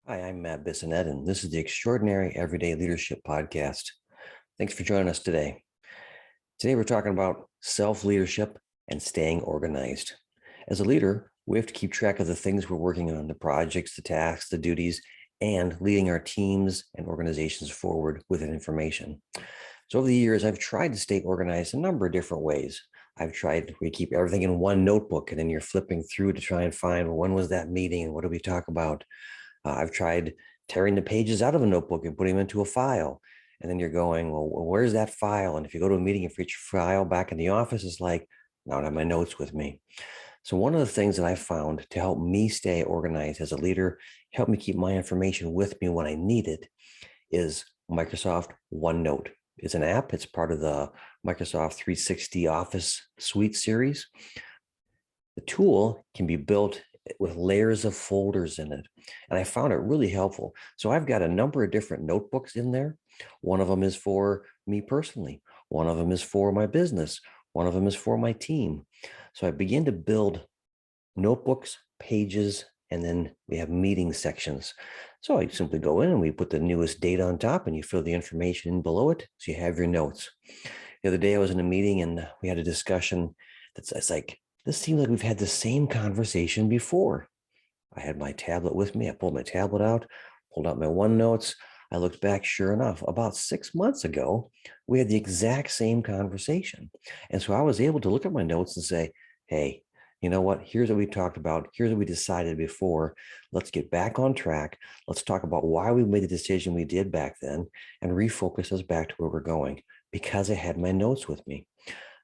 Hi, I'm Matt Bissonette, and this is the Extraordinary Everyday Leadership Podcast. Thanks for joining us today. Today, we're talking about self-leadership and staying organized. As a leader, we have to keep track of the things we're working on, the projects, the tasks, the duties, and leading our teams and organizations forward with that information. So over the years, I've tried to stay organized a number of different ways. I've tried to keep everything in one notebook, and then you're flipping through to try and find, well, when was that meeting and what did we talk about? I've tried tearing the pages out of a notebook and putting them into a file. And then you're going, well, where's that file? And if you go to a meeting and for each file back in the office, it's like, I don't have my notes with me. So one of the things that I found to help me stay organized as a leader, help me keep my information with me when I need it, is Microsoft OneNote. It's an app. It's part of the Microsoft 360 Office Suite series. The tool can be built with layers of folders in it. And I found it really helpful. So I've got a number of different notebooks in there. One of them is for me personally. One of them is for my business. One of them is for my team. So I begin to build notebooks, pages, and then we have meeting sections. So I simply go in and we put the newest data on top and you fill the information in below it. So you have your notes. The other day I was in a meeting and we had a discussion it's like, this seems like we've had the same conversation before. I had my tablet with me. I pulled my tablet out, pulled out my OneNotes. I looked back, sure enough, about 6 months ago, we had the exact same conversation. And so I was able to look at my notes and say, hey, you know what? Here's what we talked about. Here's what we decided before. Let's get back on track. Let's talk about why we made the decision we did back then and refocus us back to where we're going because I had my notes with me.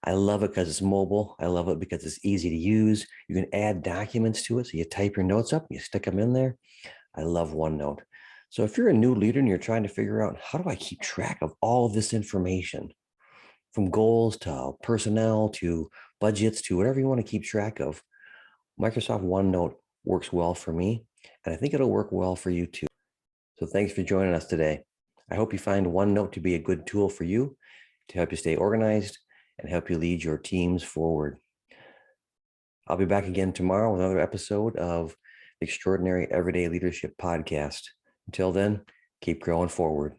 I love it because it's mobile. I love it because it's easy to use. You can add documents to it. So you type your notes up, you stick them in there. I love OneNote. So if you're a new leader and you're trying to figure out, how do I keep track of all of this information, from goals to personnel to budgets to whatever you want to keep track of, Microsoft OneNote works well for me. And I think it'll work well for you too. So thanks for joining us today. I hope you find OneNote to be a good tool for you to help you stay organized and help you lead your teams forward. I'll be back again tomorrow with another episode of the Extraordinary Everyday Leadership Podcast. Until then, keep growing forward.